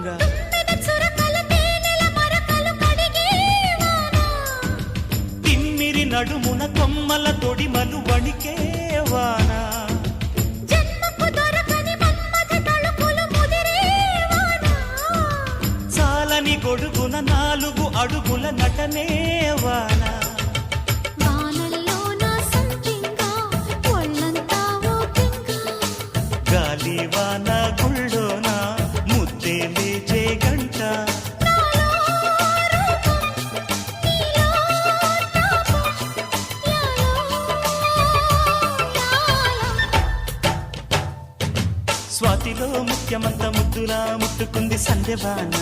తుంగ తిమ్మిరి నడుమున కొమ్మల తొడిమలు వణికేవానా చాలని గొడుగున 4 అడుగుల నటనేవానా గాలివాన గుళ్ళోన ముద్దే లేచే గంట స్వాతిలో ముఖ్యమంత ముద్దులా ముట్టుకుంది సంధ్యవాన